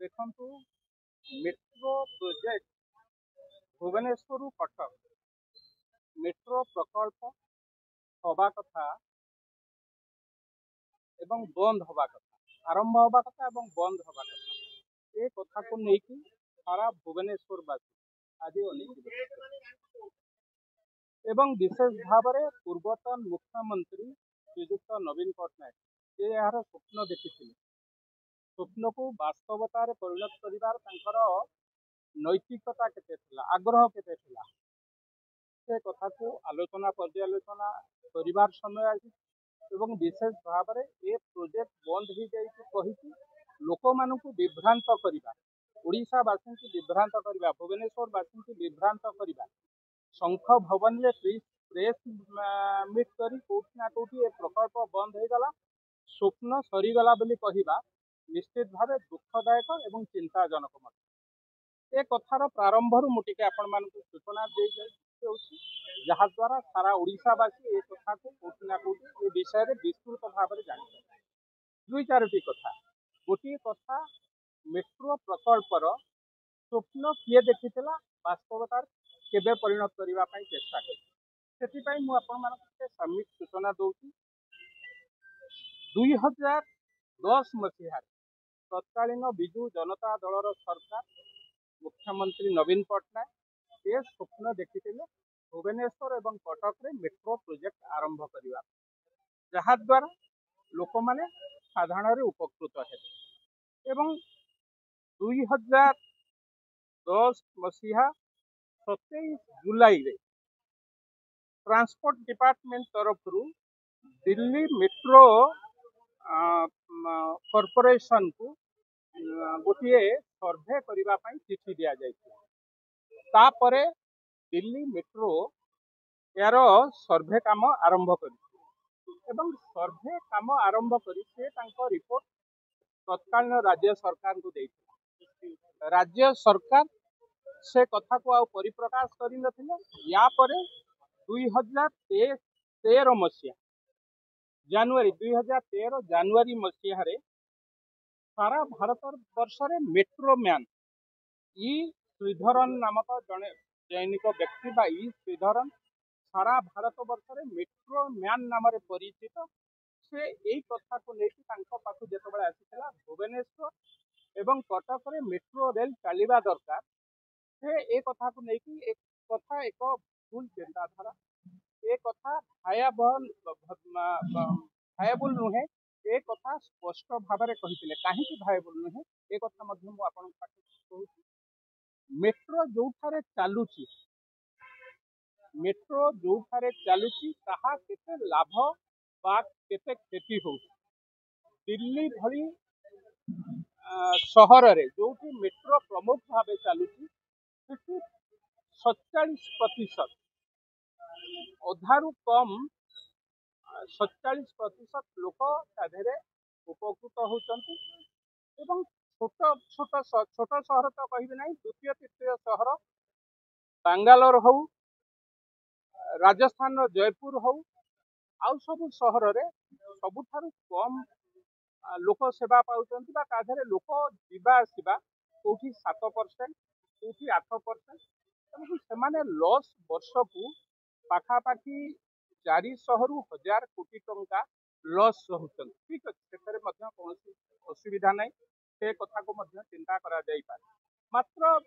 देखु metro project Bhubaneswar Cuttack metro प्रकल्प हवा कथा एवं बंद हवा कथा आरंभ हवा कथा एवं बंद हवा कथा ए कथा को लेकिन सारा भुवनेश्वरवासी आज एवं विशेष भाव में पूर्वतन मुख्यमंत्री श्रीजुक्त नवीन पट्टनायक ये यार स्वप्न देखी स्वप्न को बास्तवतार परिणत कर नैतिकता केते आग्रह केते से कथा को आलोचना पर्यालोचना कर समय आज एवं विशेष भाव में ये प्रोजेक्ट बंद हो जाए लोक मान विभ्रांत करवा ओडावासी की विभ्रांत करवा भुवनेश्वरवासी की विभ्रांत करवा शंख भवन में प्रेस मीट कर कौटना कौटी ये प्रकल्प बंद हो गला स्वप्न सरीगला कहवा निश्चित भाव दुखदायक एवं चिंताजनक ए कथार प्रारंभ मुझे आपण मान सूचना जहाद्वारा सारा ओडावासी ए कथा को कौटना कौटी ए विषय में विस्तृत भाव में जान दुई चारोटी कथा गोटे कथा मेट्रो प्रकल्पर स्वप्न किए देखी बास्तवतार केबे परिणत करने चेष्टा कर समित सूचना दूसरी 2010 मसीह तत्कालीन विजु जनता दलर सरकार मुख्यमंत्री नवीन पट्टनायक ये स्वप्न देखी भुवनेश्वर एवं कटक रे मेट्रो प्रोजेक्ट आरंभ करने जहाद्वारा लोक मैंने साधारण उपकृत है 2010 मसीहा 27 जुलाई रे ट्रांसपोर्ट डिपार्टमेंट तरफ दिल्ली मेट्रो कॉर्पोरेशन को गोटे सर्भे करने चिठी दि जापर दिल्ली मेट्रो यार सर्भे काम आरंभ कर सर्भे काम आरंभ कर रिपोर्ट तत्कालीन राज्य सरकार को देता राज्य सरकार से कथा को आउ परिप्रकाश कर या 2013 मसीहा जनवरी 2013 जनवरी मसीह सारा भारत वर्ष में मेट्रो मैन ई श्रीधरन नामक जड़े दैनिक व्यक्ति बा ई श्रीधरन सारा भारत वर्ष में मेट्रो मैन नाम परिचित से यही कथा को लेकिन पाख जो आसाला भुवनेश्वर एवं कटक रे मेट्रो रेल चलवा दरकार से ए कथा को लेकिन एक कथा एक भूल चिंताधारा ए कथा भायाबुल नुहे ए कथा स्पष्ट भाव में कही कहीं भायाबुल नुहे ए कथा कहूँ मेट्रो जो चलुची मेट्रो जो चलुची ताहा केते लाभ बा केते क्षति हो दिल्ली भली सहर रे जो मेट्रो प्रमुख भाव चलुची 47% अधारू कम 47% लोक ताधे उपकृत होती छोट छोट छोट सहर तो कह ना द्वितीय तृतीय सहर बांगालोर हो राजस्थान जयपुर हो आउ सब सहर रे सबुठारु कम लोक सेवा पाँच लोक जीवा आसवा कौटी 7% कौटी 8% से लॉस वर्ष को पाखापाखि 400 रु 1000 कोटी टंका लॉस रोचन ठीक अच्छे कौन असुविधा ना से कथा को चिंता करा मात्र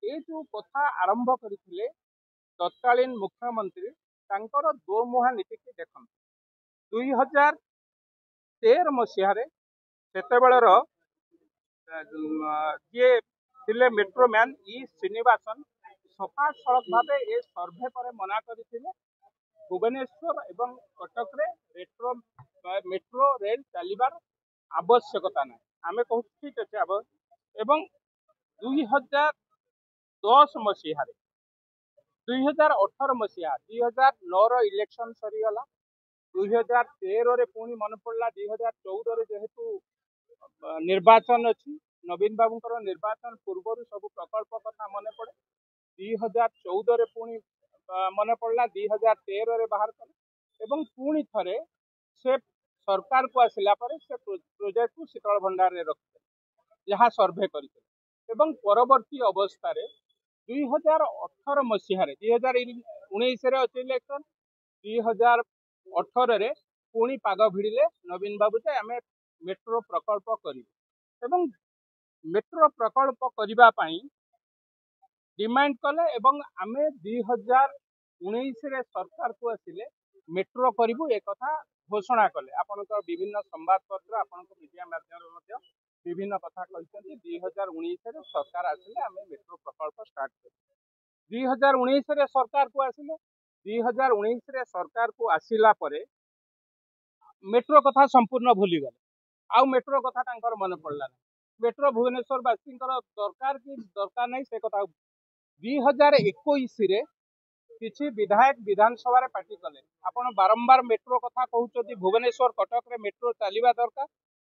ये जो कथा आरंभ करते तत्कालीन मुख्यमंत्री दो मुहा नीति की देखते 2013 मसीह सेतेबेलर ये थिले मेट्रो मैन ई श्रीनिवासन सफा सड़क भाव ये सर्भे पर मना करते भुवनेश्वर एवं कटक रे मेट्रो रेल चलवार आवश्यकता ना आम कहूँ ठीक अच्छे एवं 2010 मसीह 2018 मसीहा 2009 इलेक्शन सरीगला 2013 रे पुणी मन पड़ा 2014 जेहेतु निर्वाचन अच्छी नवीन बाबू निर्वाचन पूर्व सब प्रकल्प कथा मन पड़े 2014 रे पुणी मन पड़ा 2013 रे बाहर कले एवं पुणी थे से सरकार को आसला से प्रोजेक्ट को शीतल भंडार में रखते जहाँ सर्भे कर परवर्ती अवस्था 2018 मसीह 2019 अच्छे इलेक्शन 2018 पुणी पाग भिड़े नवीन बाबू जे आम मेट्रो प्रकल्प कर मेट्रो प्रकल्प करने डिमांड कले आम 2019 सरकार को आसिले मेट्रो करूँ एक घोषणा कले आपण विभिन्न संवादपत्र आपण मीडिया माध्यम विभिन्न कथा कहते 2019 सरकार आसिले आम मेट्रो प्रकल्प स्टार्ट कर 2019 सरकार को आसिले 2019 सरकार को आसिला परे मेट्रो कथा संपूर्ण भूली गले आउ मेट्रो कथा मन पड़ला मेट्रो भुवनेश्वरवासी दरकार कि दरकार नहीं से कथा 2021 किसी विधायक विधानसभा पार्टी कले आपण बारंबार मेट्रो कथा कहते भुवनेश्वर कटक रे मेट्रो चलवा दरकार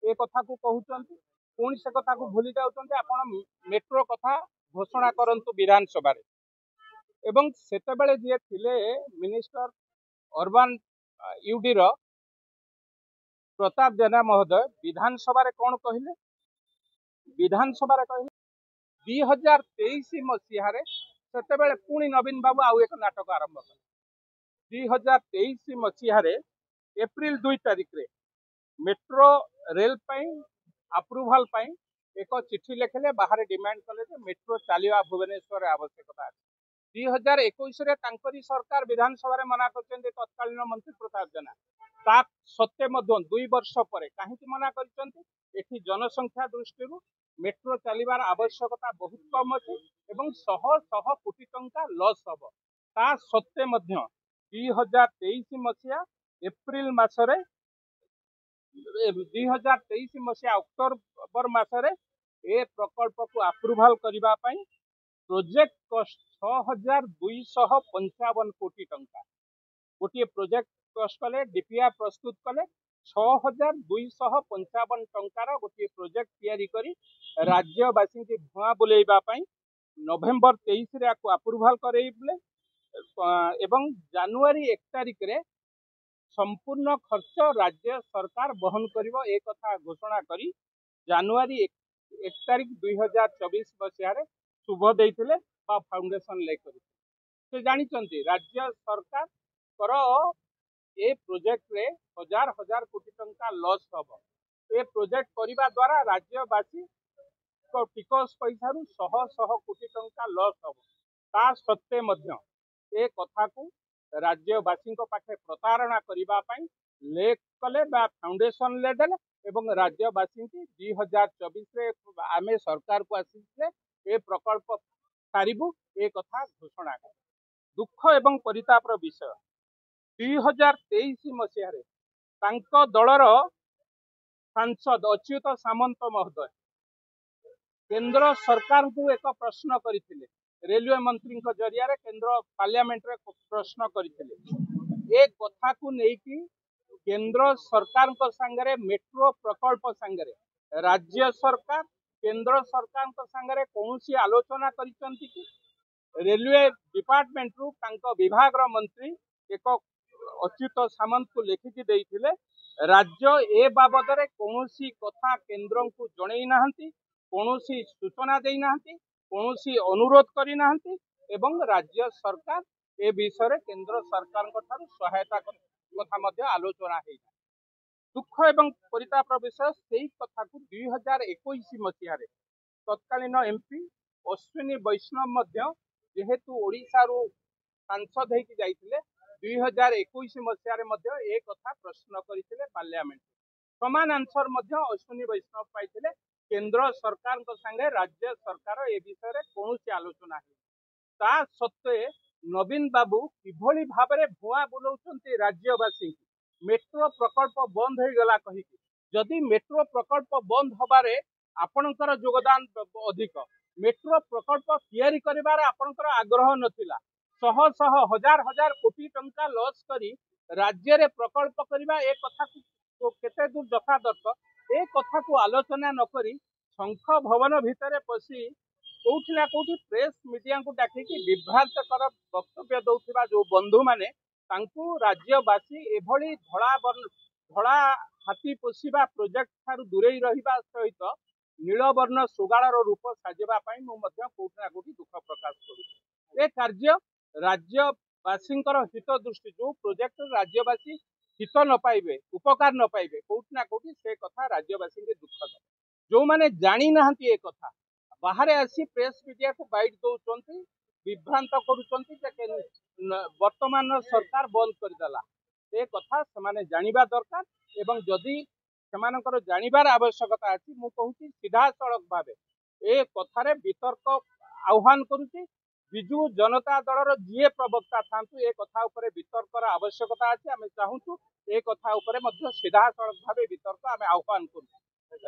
ए कथा को कहते पुणी से कथा को भूली जाउछन्ते आपण मेट्रो कथा घोषणा करंतु विधानसभा एवं सेतेबेले जे थिले मिनिस्टर अर्बन यूडी रो प्रताप जेना महोदय विधानसभा कौन कहले विधानसभा कहले 2023 मसीह सेतेबेले पुणी नवीन बाबू आउ एक नाटक आरंभ कले 2023 मसीह एप्रिल 2 तारिख रे मेट्रो रेल अप्रूवाल एक चिठी लिखले बाहर डिमांड कले मेट्रो चलवा भुवनेश्वर आवश्यकता है 2021 सरकार विधानसभा मना कर तत्कालीन मंत्री प्रताप जेना ता सत्वे 2 वर्ष पर कहीं मना कर जनसंख्या दृष्टि मेट्रो चलवार आवश्यकता बहुत कम अच्छे शह शह कोटी टंका लॉस हम ता सत्वे 2023 मसीहा एप्रिल मसरे 2023 मसीहा अक्टोबर मसरे ए प्रकल्प को अप्रूवाल करने प्रोजेक्ट कॉस्ट 6255 कोटी टंका गोटे प्रोजेक्ट कॉस्ट कले डीपीआर प्रस्तुत कले 6255 टंकार गोटे प्रोजेक्ट तैयारी करी राज्यवासी की धुआं बुलेवाई नवेम्बर 23 आपको अप्रूवाल करेइले एवं जनवरी 1 तारिख रे संपूर्ण खर्च राज्य सरकार बहन करिवो एक कथा घोषणा करी जनवरी 1 तारिख 2024 मसीह शुभ देइथिले बा फाउंडेशन ले करी से जानिचंती राज्य सरकार कर ए प्रोजेक्ट रे हजार हजार कोटी टंका लॉस हम ए प्रोजेक्ट करने द्वारा राज्यवासी टिकस पैसा शह शह कोटी टंका लॉस हम ता सत्वे मध्य ए कथा को राज्यवासी पाखे प्रतारणा करने लेख कले फाउंडेशन ले देले एवं राज्यवासी की 2024 आमे सरकार को आसी ए प्रकल्प सारू ए कथा घोषणा कर दुख एवं परितापर विषय 2023 मसीह दलर सांसद अच्युत सामंत महोदय केंद्र सरकार को एक प्रश्न करथिले रेलवे मंत्री जरिया केंद्र पार्लियामेंट रे प्रश्न करथिले एक कथा को लेकिन केंद्र सरकार संगे मेट्रो प्रकल्प संगे राज्य सरकार केंद्र सरकार संगे कौन सी आलोचना करिसंती कि रेलवे डिपार्टमेंट रु तांको विभाग रो मंत्री एक अच्युत सामंत को लिखिकी देइथिले राज्य ए बाबद रे कौन सी कथा केंद्र को जणई नाहंती कौन सी सूचना देई नाहंती कौन सी अनुरोध करी नाहंती एवं राज्य सरकार ए विषय केंद्र सरकार सहायता कथा मध्य आलोचना है दुख एवं परितापर विषय से कथा को 2021 मसीह तत्कालीन एमपी अश्विनी वैष्णव जेहेतु ओडिशा रो सांसद होती जाइथिले 2021 मसीह एक कथा प्रश्न करथिले पार्लियामेंट समान आंसर अश्विनी वैष्णव पाइथिले केंद्र सरकार संगे राज्य सरकार ए विषय कौन सी आलोचना है ता सत्वे नवीन बाबू किभली भाव में भुआ बुलाउछन्ति राज्यवासी मेट्रो प्रकल्प बंद हो गला कही जदि मेट्रो प्रकल्प बंद हबारे आपणकर योगदान अधिक मेट्रो प्रकल्प तैयारी करिबारे आपणकर आग्रह नथिला शह शह हजार हजार कोटी टंका लॉस करी राज्य रे प्रकल्प करबा ए कथा को केते दूर यथादर्थ ए कथा को आलोचना न करी शंख भवन भितर पशी कौटी ना कौटी प्रेस मीडिया को डाकिकी विभ्रांतकर वक्तव्य दौथिबा जो बंधु माने तांकु राज्यवासी एभली धड़ा हाथी पोषिबा प्रोजेक्ट ठारू दूरेई रहिबा सहित नीलवर्ण सुगाड़र रूप साजिबा पई मु मध्य कोठी ना कोठी दुख प्रकाश करूँ। ए कार्य राज्यवासी हित दृष्टि जो प्रोजेक्ट राज्यवासी हित न पाइबे उपकार न पाइबे कोठी ना कोठी से कथा राज्यवासी के दुख जो माने जानी नाहंती ए कथा बाहर आसी प्रेस मीडिया को बाइट दौरान विभ्रांत करुँच वर्तमान सरकार बंद करदेला ए कथा से जानिबा दरकार एवं जदि सेमानकर जानिबार आवश्यकता अछि मु कहूची सीधा सड़क भावे ए कथारे वितर्क आह्वान करुची विजु जनता दलर जीए प्रवक्ता थांतु ए कथा उपरे वितर्कर आवश्यकता अछि आमे चाहूछु ए कथा उपरे मध्य सीधा सड़क भावे वितर्क आमे आह्वान करू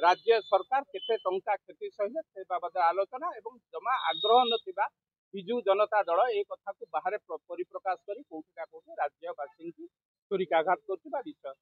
राज्य सरकार केते टंका क्षति सहित से बाबद आलोचना एवं जमा आग्रह नथिबा विजु जनता दल ए कथा को बाहर परिप्रकाश करी कोठी ना कोठी राज्यवासी की छुरिकाघात करथिबा विश्वास